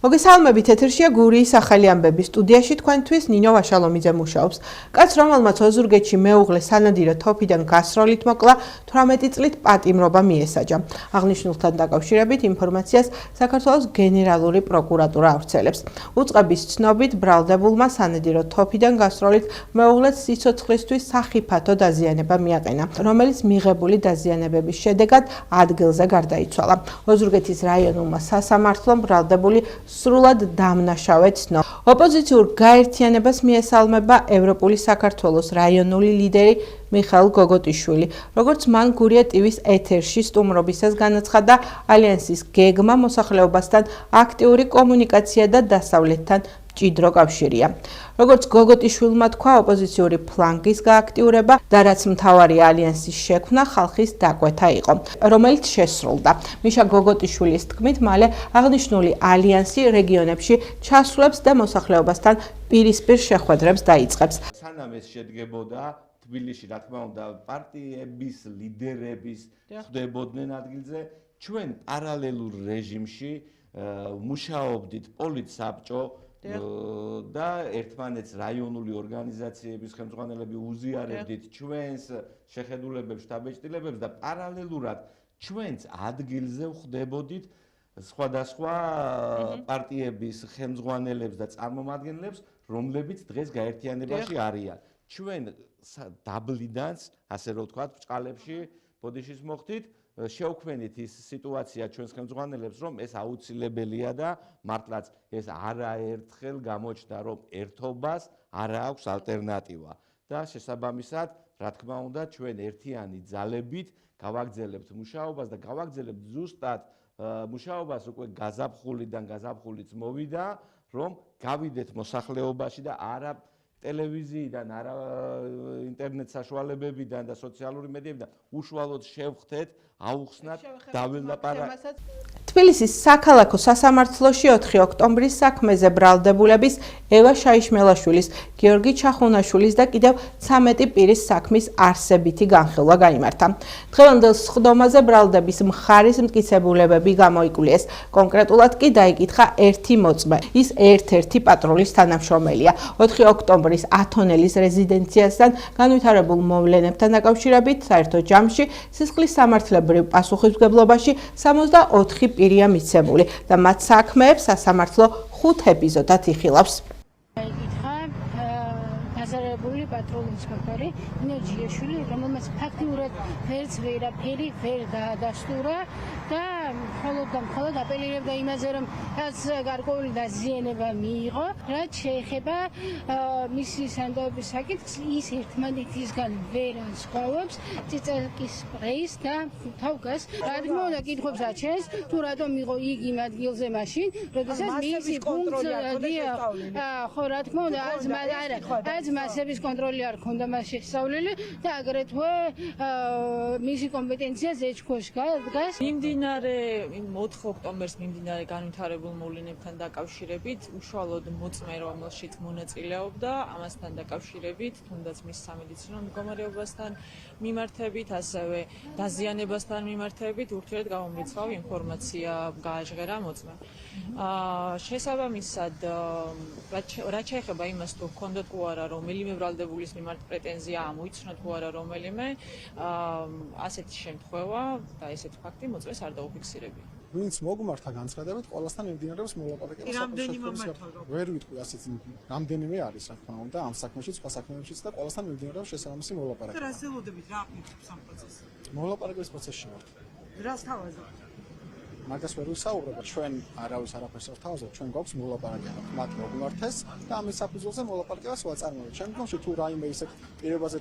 მოგესალმებით, ეთერშია გურიის ახალი ამბები. სტუდიაში თქვენთვის ნინო ვაშალომიძე მუშაობს. კაც, რომელმაც ოზურგეთში მეუღლე სანადირო თოფიდან გასროლით მოკლა, 18 წლით პატიმრობა მიესაჯა. აღნიშნულთან დაკავშირებით ინფორმაციას საქართველოს გენერალური პროკურატურა ავრცელებს. უწყების ცნობით, ბრალდებულმა სანადირო თოფიდან გასროლით მეუღლეს სიცოცხლისთვის სახიფათო დაზიანება მიაყენა, რომელიც მიღებული დაზიანებების შედეგად ადგილზე გარდაიცვალა. ოზურგეთის რაიონულმა სასამართლომ ბრალდებული სრულად დამნაშავედ ცნო. ოპოზიციურ გაერთიანებას მიესალმება ევროპული საქართველოს რაიონული ლიდერი მიხაილ გოგოტიშვილი. როგორც მან გურია ტივის ეთერში სტუმრობისას განაცხადა, ალიანსის გეგმა მოსახლეობასთან აქტიური კომუნიკაცია და დასავლეთთან მჭიდრო კავშირია. როგორც გოგოტიშვილმა თქვა, ოპოზიციური ფლანგის გააქტიურება და რაც მთავარია ალიანსის შექმნა ხალხის დაკვეთა იყო, რომელიც შესრულდა. მიშა გოგოტიშვილის თქმით, მალე აღნიშნული ალიანსი რეგიონებში ჩასვლებს და მოსახლეობასთან პირისპირ შეხვედრებს დაიწყებს. სანამ ეს შედგებოდა თბილისში, რა თქმა უნდა, პარტიების ლიდერების ხდებოდნენ ადგილზე, ჩვენ პარალელურ რეჟიმში მუშაობდით პოლიტსაბჭო და ერთმანეთს რაიონული ორგანიზაციების ხელმძღვანელები უზიარებდით ჩვენს შეხედულებებს, შტაბ-ჭრილებებს და პარალელურად ჩვენც ადგილზე ვხვდებოდით სხვადასხვა პარტიების ხელმძღვანელებს და წარმომადგენლებს, რომლებიც დღეს გაერთიანებაში არიან. ჩვენ დაბლიდანს, ასე რომ ვთქვათ, ბრჭყალებში ბოდიშის მოხდით, შევქმნით ის სიტუაცია ჩვენს ხელმძღვანელებს, რომ ეს აუცილებელია და მართლაც ეს არაერთხელ გამოჩნდა, რომ ერთობას არ აქვს ალტერნატივა და შესაბამისად, რა თქმა უნდა, ჩვენ ერთიანი ძალებით გავაგრძელებთ მუშაობას და გავაგრძელებთ ზუსტად მუშაობას უკვე გაზაფხულიდან გაზაფხულიც მოვიდა, რომ გავიდეთ მოსახლეობაში და არა ტელევიზიიდან, არა ინტერნეტ საშუალებებიდან და სოციალური მედიებიდან უშუალოდ შევხვდეთ, აუხსნათ, დაველაპარაკეთ. თბილისის საქალაქო სასამართლოში 4 ოქტომბრის საქმეზე ბრალდებულების ევა შაიშმელაშვილის, გიორგი ჩახუნაშვილის და კიდევ 13 პირის საქმის არსებითი განხილვა გაიმართა. დღევანდელ სხდომაზე ბრალდების მხარის მტკიცებულებები გამოიკვლიეს. კონკრეტულად კი დაიკითხა ერთი მოწმე. ის ერთ-ერთი პატრულის თანამშრომელია. 4 ოქტომბრის ათონელის რეზიდენციასთან განვითარებულ მოვლენებთან დაკავშირებით საერთო ჯამში სისხლის სამართლებრივ პასუხისმგებლობაში 64 პირია მიცემული და მათ საქმეებს სასამართლო 5 ეპიზოდად იხილავს. გაზარებული პატრული ინსპექტორი ნინო ჯიაშვილი, რომელმაც ფაქტიურად ვერც ვერაფერი ვერ დაადასტურა და მხოლოდ აპელირებდა იმაზე, რომ რაც გარკვეული დაზიანება მიიღო, რაც შეეხება მისი სანდოების საკითხს, ის ერთმანეთისგან ვერ განსხვავებს წიწაკის სპრეის და თავგას. რა თქმა უნდა, კითხვებს აჩენს, თუ რატომ იყო იქ იმ ადგილზე მაშინ, როდესაც მისი ფუნქცია, ხო, რა თქმა უნდა, არც მასების კონტროლი არ ქონდა მას შესწავლილი და აგრეთვე მისი კომპეტენცია ზეჩქოში დგას. მიმდინარე 4 ოქტომბერს მიმდინარე განვითარებულ მოვლენებთან დაკავშირებით უშუალოდ მოწმე, რომელშიც მონაწილეობდა, ამასთან დაკავშირებით, თუნდაც მის სამედიცინო მდგომარეობასთან მიმართებით, ასევე დაზიანებასთან მიმართებით ურთიერთ გამომრიცხავ ინფორმაცია გააჟღერა მოწმემ. შესაბამისად, რაც შეეხება იმას, თუ ჰქონდა თუ არა რომელიმე ბრალდებულის მიმართ პრეტენზია ამოიცნოთ თუ არა რომელიმე, ასეთი შემთხვევა და ესეთი ფაქტი მოწმეს არ დაუფიქსირებია. ვინც მოგმართა განცხადებით, ყველასთან მიმდინარეობს მოლაპარაკება. ვერ ვიტყვი ასეთ რამდენიმე არის, რა თქმა უნდა, ამ საქმეშიც, სხვა საქმეებშიც და ყველასთან მიმდინარეობს შესაბამისი მოლაპარაკება. რას ელოდებით, რა აფიქრებს ამ პროცესს? მოლაპარაკების პროცესში ვართ. რას თავაზობთ? მაგას ვერ ვისაუბრებ, ჩვენ არავის არაფერს არ თავაზობთ, ჩვენ გვაქვს მოლაპარაკება. მათ მოგმართეს და ამის საფუძველზე მოლაპარაკებას ვაწარმოებთ. შემდგომში თუ რაიმე ისეთ პირობაზე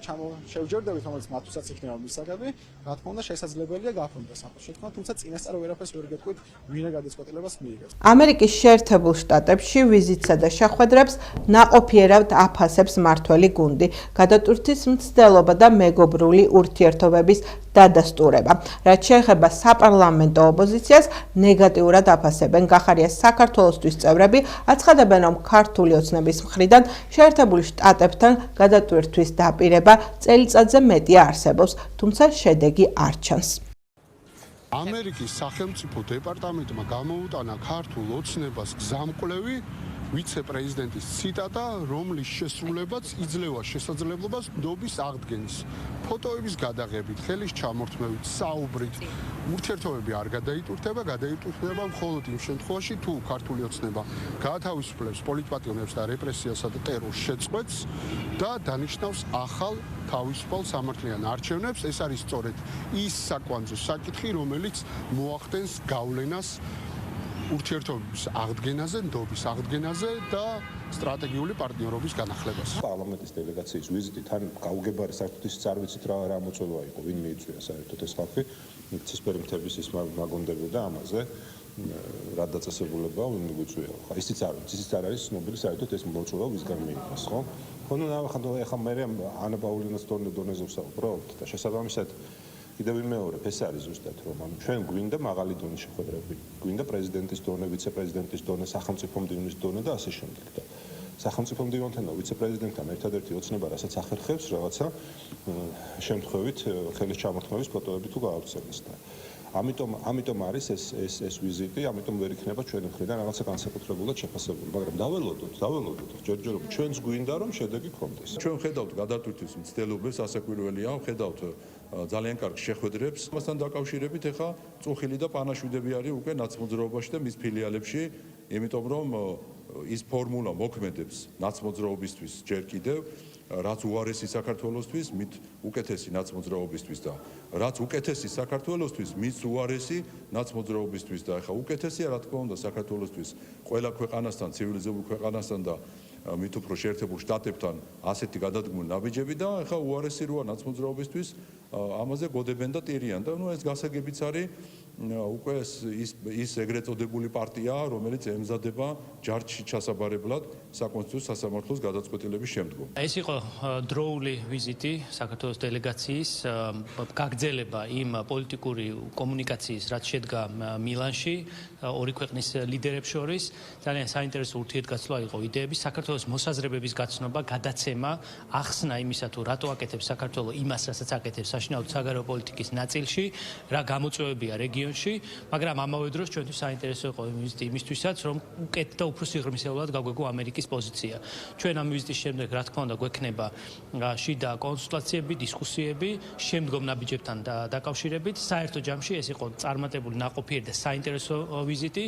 შევჯერდებით, რომელიც მათთვისაც იქნება მისაღები, რა თქმა უნდა, შესაძლებელია გაფრინდეს ამ შემთხვევაში, თუმცა წინასწარ ვერაფერს ვერ გეტყვით, ვინა გადაწყვეტილებას მიიღებს. ამერიკის შეერთებულ შტატებში ვიზიტსა და შეხვედრებს ნაყოფიერად აფასებს მმართველი გუნდი, გადატვირთვის მცდელობა და მეგობრული ურთიერთობების დადასტურება. რაც შეეხება საპარლამენტო ოპოზიციას, ნეგატიურად აფასებენ. გახარია საქართველოსთვის წევრები აცხადებენ, რომ ქართული ოცნების მხრიდან შეერთებულ შტატებთან გადატვირთვის დაპირება წელიწადზე მეტია არსებობს, თუმცა შედეგი არ ჩანს. ამერიკის სახელმწიფო დეპარტამენტმა გამოუტანა ქართულ ოცნებას გზამკვლევი ვიცე-პრეზიდენტის ციტატა, რომლის შესრულებაც იძლევა შესაძლებლობას ნდობის აღდგენის. ფოტოების გადაღებით, ხელის ჩამორთმევით, საუბრით, ურთიერთობები არ გადაიტვირთება მხოლოდ იმ შემთხვევაში, თუ ქართული ოცნება გაათავისუფლებს პოლიტპატიონებს და რეპრესიასა და ტერორს შეწყვეტს და დანიშნავს ახალ თავისუფალ სამართლიან არჩევნებს. ეს არის სწორედ ის საკვანძო საკითხი, რომელიც მოახდენს გავლენას ურთიერთობების აღდგენაზე, ნდობის აღდგენაზე და სტრატეგიული პარტნიორობის განახლებას. პარლამენტის დელეგაციის ვიზიტი თან გაუგებარი საერთოდ ისიც არ ვიცით რა მოწვევა იყო, ვინ მიიწვია საერთოდ ეს ხალხი. ცისფერი მთების ის მაგონდებოდა ამაზე. რა დაწესებულებაა, ვინ მიგვიწვია. ისიც არ ვიცით, ისიც არ არის ცნობილი საერთოდ ეს მოწვევა ვისგან მიიღეს, ხო? ხონუ ახლა მე ანა პაულინას დონეზე ვსაუბრობთ და შესაბამისად კიდევ ვიმეორებ, ეს არის ზუსტად რომ ჩვენ გვინდა მაღალი დონის შეხვედრები, გვინდა პრეზიდენტის დონე, ვიცე-პრეზიდენტის დონე, სახელმწიფო მდივნის დონე და ასე შემდეგ. და სახელმწიფო მდივანთან და ვიცე-პრეზიდენტთან ერთადერთი ოცნება, რასაც ახერხებს რაღაცა შემთხვევით ხელის ჩამორთმევის ფოტოები თუ გაავრცელოს და ამიტომ არის ეს ვიზიტი, ამიტომ ვერ იქნება ჩვენი მხრიდან რაღაცა განსაკუთრებულად შეფასებული, მაგრამ დაველოდოთ, ჯერჯერობით ჩვენს გვინდა რომ შედეგი გქონდეს. ჩვენ ხედავთ გადატვირთვის მცდელობებს, ასაკვირველია, ხედავთ ძალიან კარგ შეხვედრებს. მასთან დაკავშირებით ახლა წუხილი და პანაშვიდები არის უკვე ნაცმოძრაობაში და მის ფილიალებში, იმიტომ რომ ის ფორმულა მოქმედებს ნაცმოძრაობისთვის ჯერ კიდევ, რაც უარესი საქართველოსთვის, მით უკეთესი ნაცმოძრაობისთვის და რაც უკეთესი საქართველოსთვის, მით უარესი ნაცმოძრაობისთვის და ახლა უკეთესია რა თქმა უნდა საქართველოსთვის ყველა ქვეყანასთან, ცივილიზებულ ქვეყანასთან და მით უფრო შეერთებულ შტატებთან ასეთი გადადგმული ნაბიჯები და ახლა უარესი როა ნაცმოძრაობისთვის ამაზე გოდებენ და ტირიან და ეს გასაგებიც არის უკვე ის ეგრეთ წოდებული პარტიაა, რომელიც ემზადება ჯარჯში ჩასაბარებლად საკონსტიტუციო სასამართლოს გადაწყვეტილების შემდგომ. ეს იყო დროული ვიზიტი საქართველოს დელეგაციის გაგრძელება იმ პოლიტიკური კომუნიკაციის, რაც შედგა მილანში ორი ქვეყნის ლიდერებს შორის. ძალიან საინტერესო ურთიერთგაცვლა იყო იდეების, საქართველოს მოსაზრებების გაცნობა, გადაცემა, ახსნა იმისა თუ რატო აკეთებს საქართველოს იმას, რასაც აკეთებს საშინაო საგარეო პოლიტიკის ნაწილში, რა გამოწვევებია რეგიონში, მაგრამ ამავე დროს ჩვენთვის საინტერესო იყო ვიზიტი იმისთვისაც, რომ უკეთ და უფრო სიღრმისეულად გაგვეგო ამერიკის პოზიცია. ჩვენ ამ ვიზიტის შემდეგ, რა თქმა უნდა, გვექნება შიდა კონსულტაციები, დისკუსიები, შემდგომ ნაბიჯებთან დაკავშირებით. საერთო ჯამში ეს იყო წარმატებული, ნაყოფიერი და საინტერესო ვიზიტი.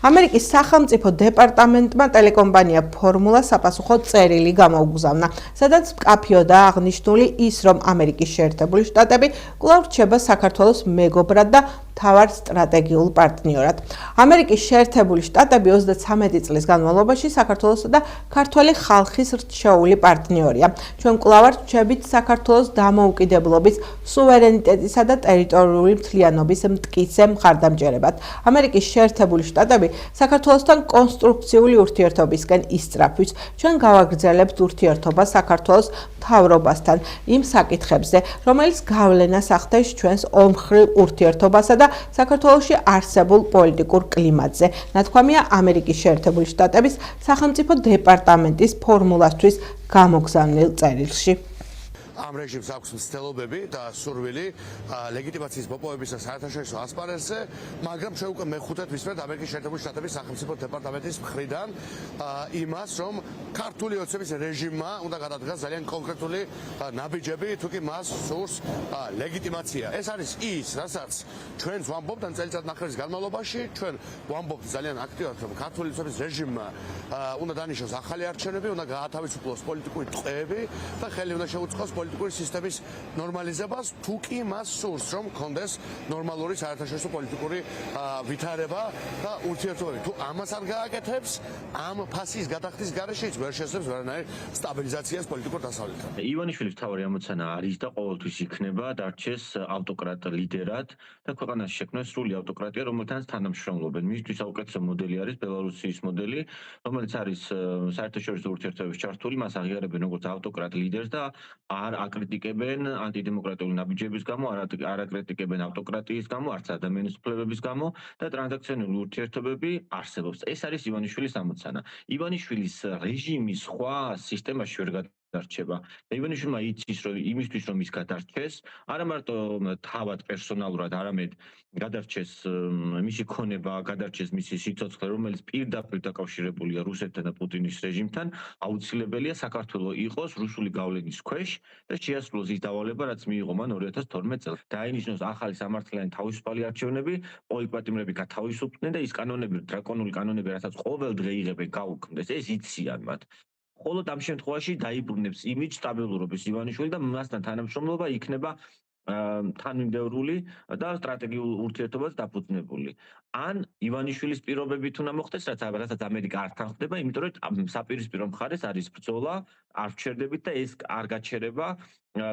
ამერიკის სახელმწიფო დეპარტამენტმა ტელეკომპანია ფორმულა საპასუხო წერილი გამოუგზავნა, სადაც მკაფიოდა აღნიშნული ის, რომ ამერიკის შეერთებული შტატები კვლავ რჩება საქართველოს მეგობრად და მთავარ სტრატეგიულ პარტნიორად. ამერიკის შეერთებული შტატები 33 წლის განმავლობაში საქართველოსა და ქართველი ხალხის რჩეული პარტნიორია. ჩვენ კვლავ რჩებით საქართველოს დამოუკიდებლობის, სუვერენიტეტისა და ტერიტორიული მთლიანობის მტკიცე მხარდამჭერებად. ამერიკის შეერთებული შტატები საქართველოსთან კონსტრუქციული ურთიერთობისკენ ისწრაფვის. ჩვენ გავაგრძელებთ ურთიერთობას საქართველოს მთავრობასთან იმ საკითხებზე, რომელიც გავლენას ახდენს ჩვენს ორმხრივ ურთიერთობასა და საქართველოში არსებულ პოლიტიკურ კლიმატზე. ნათქვამია ამერიკის შეერთებული შტატების სახელმწიფო დეპარტამენტის ფორმულასთვის გამოგზავნილ წერილში. ამ რეჟიმს აქვს მცდელობები და სურვილი ლეგიტიმაციის მოპოვებისა საერთაშორისო ასპარეზზე, მაგრამ ჩვენ უკვე მეხუთედ ვისმენთ ამერიკის შეერთებული შტატების სახელმწიფო დეპარტამენტის მხრიდან იმას, რომ ქართული ოცნების რეჟიმმა უნდა გადადგას ძალიან კონკრეტული ნაბიჯები, თუ კი მას სურს ლეგიტიმაცია. ეს არის ის, რასაც ჩვენს ვამბობთ ან წელიწადნახევრის განმავლობაში, ჩვენ ვამბობთ ძალიან აქტიურად, რომ ქართული ოცნების რეჟიმმა უნდა დანიშნოს ახალი არჩევნები, უნდა გაათავისუფლოს პოლიტიკური ტყვეები და ხელი უნდა შეუწყოს პოლიტიკური სისტემის ნორმალიზებას, თუ კი მას სურს, რომ კონდეს ნორმალური საერთაშორისო პოლიტიკური ვითარება და ურთიერთობები. თუ ამას არ გააკეთებს, ამ ფასის გადახდის გარეშე ის ვერ შესძლებს ვერანაირ სტაბილიზაციას პოლიტიკურ დასავლეთთან. ივანიშვილის თავი ამოცანა არის და ყოველთვის იქნება დარჩეს ავტოკრატ ლიდერად და ქვეყანაში შექმნეს სრული ავტოკრატია, რომელთანაც თანამშრომლობენ. მისთვის საუკეთესო მოდელი არის ბელარუსიის მოდელი, რომელიც არის საერთაშორისო ურთიერთობების ჩართული, მას აღიარებენ როგორც ავტოკრატ ლიდერს და არ აკრიტიკებენ ანტიდემოკრატიული ნაბიჯების გამო, არ აკრიტიკებენ ავტოკრატიის გამო, არც ადამიანის უფლებების გამო და ტრანზაქციონული ურთიერთობები არსებობს. ეს არის ივანიშვილის ამოცანა. ივანიშვილის რეჟიმი სხვა სისტემაში ვერ დარჩება. და ივანიშვილმა იცის, რომ იმისთვის რომ ის გადარჩეს, არა მარტო თავად პერსონალურად, არამედ გადარჩეს მისი ქონება, გადარჩეს მისი სიცოცხლე, რომელიც პირდაპირ დაკავშირებულია რუსეთთან და პუტინის რეჟიმთან, აუცილებელია საქართველოს იყოს რუსული გავლენის ქვეშ და შეასრულოს ის დავალება, რაც მიიღო მან 2012 წელს. დაინიშნოს ახალი სამართლიანი თავისუფალი არჩევნები, პოლიტპატიმრები გათავისუფლდნენ და ის კანონები, დრაკონული კანონები, რასაც ყოველ დღე იღებენ გაუქმდეს, ეს იციან მათ. მხოლოდ ამ შემთხვევაში დაიბრუნებს იმიჯ სტაბილურობის ივანიშვილი და მასთან თანამშრომლობა იქნება თანმიმდევრული და სტრატეგიულ ურთიერთობაზე დაფუძნებული. ან ივანიშვილის პირობებით უნდა მოხდეს, რასაც ამერიკა არ თანხმდება, იმიტომ რომ საპირისპირო მხარეს არის ბრძოლა, არ ვჩერდებით და ეს არ გაჩერება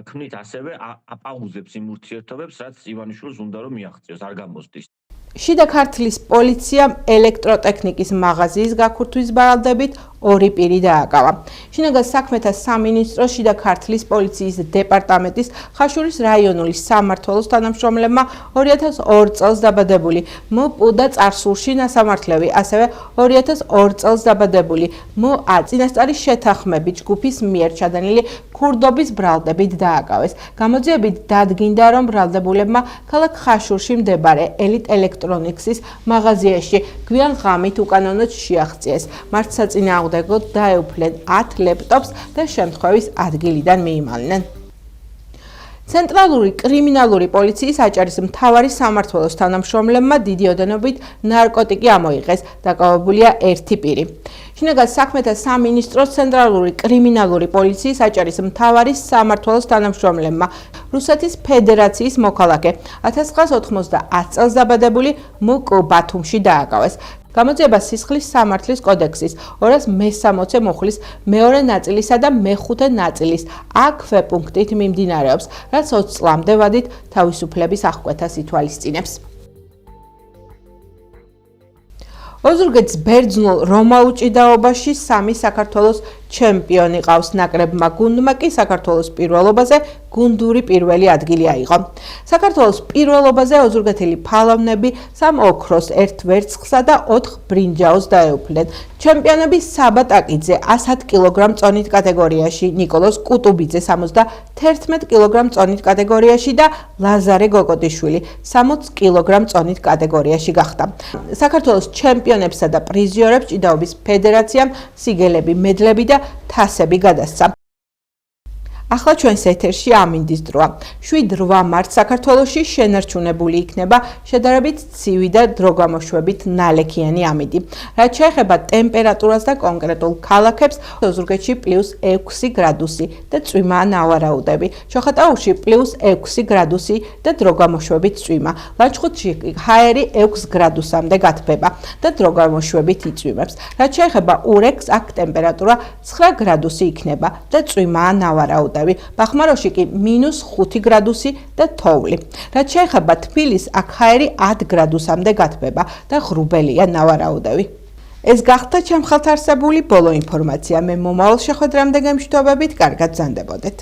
ქმნით ასევე აპაუზებს იმ ურთიერთობებს, რაც ივანიშვილს უნდა რომ მიაღწიოს, არ გამოსდის. შიდა ქართლის პოლიციამ ელექტროტექნიკის მაღაზიის გაქურთვის ბრალდებით 2 პირი დააკავა. შინაგან საქმეთა სამინისტროს შიდა ქართლის პოლიციის დეპარტამენტის ხაშურის რაიონული სამმართველოს თანამშრომლებმა 2002 წელს დაბადებული მპ და წარსულში ნასამართლევი, ასევე 2002 წელს დაბადებული მა წინასწარი შეთანხმებით ჯგუფის მიერ ჩადენილი ქურდობის ბრალდებით დააკავეს. გამოძიებით დადგინდა, რომ ბრალდებულებმა ქალაქ ხაშურში მდებარე ელიტ ელექტრონიქსის მაღაზიაში გვიან ღამით უკანონოდ შეაღწიეს. მართსაწინააღმდეგოდ დაეუფლნენ 10 ლეპტოპს და შემთხვევის ადგილიდან მიიმალნენ. ცენტრალური კრიმინალური პოლიციის აჭარის მთავარი სამმართველოს თანამშრომლებმა დიდი ოდენობით ნარკოტიკი ამოიღეს, დაკავებულია 1 პირი. შინაგან საქმეთა სამინისტროს ცენტრალური კრიმინალური პოლიციის აჭარის მთავარი სამმართველოს თანამშრომლებმა რუსეთის ფედერაციის მოქალაქე 1990 წელს დაბადებული მკ ბათუმში დააკავეს. გამოძიება სისხლის სამართლის კოდექსის 260 მუხლის მეორე ნაწილისა და მეხუთე ნაწილის აქვეპუნქტით მიმდინარეობს, რაც 20 წლამდე ვადით თავისუფლების აღკვეთას ითვალისწინებს. ოზურგეთის ბერძნულ რომაულ ჭიდაობაში 3 საქართველოს ჩემპიონი ყავს. ნაკრებმა გუნდმა კი საქართველოს პირველობაზე გუნდური პირველი ადგილი აიღო. საქართველოს პირველობაზე ოზურგეთელი ფალოვნები 3 ოქროს, 1 ვერცხლსა და 4 ბრინჯაოს დაეუფლნენ. ჩემპიონები საბა ტაკიძე 110 კილოგრამ წონით კატეგორიაში, ნიკოლოზ კუტუბიძე 71 კილოგრამ წონით კატეგორიაში და ლაზარე გოგოდიშვილი 60 კილოგრამ წონით კატეგორიაში გახდა. საქართველოს ჩემპიონებსა და პრიზიორებს ჭიდაობის ფედერაციამ სიგელები, მედლები და თასები გადასცა. ახლა ჩვენს ეთერში ამინდის დროა. 7-8 მარტს საქართველოში შენარჩუნებული იქნება შედარებით ცივი და დროგამოშვებით ნალექიანი ამინდი. რაც შეეხება ტემპერატურას და კონკრეტულ ქალაქებს, ოზურგეთში +6 გრადუსი და წვიმა ნავარაუდები. შოხატაურში +6 გრადუსი და დროგამოშვებით წვიმა. ლანჩხუთში ჰაერი 6 გრადუსამდე გათბება და დროგამოშვებით იწვიმებს. რაც შეეხება ურეკს, აქ ტემპერატურა 9 გრადუსი იქნება და წვიმა ნავარაუდები. ბახმაროში კი -5 გრადუსი და თოვლი. რაც შეეხება თბილისს, აქ ჰაერი 10 გრადუსამდე გათბება და ღრუბელია ნავარაუდები. ეს გახდა ჩემ ხალხთ არსებული ბოლო ინფორმაცია. მე მომავალ შეხვედრამდე გემშვიდობებით, კარგად ბრძანდებოდეთ.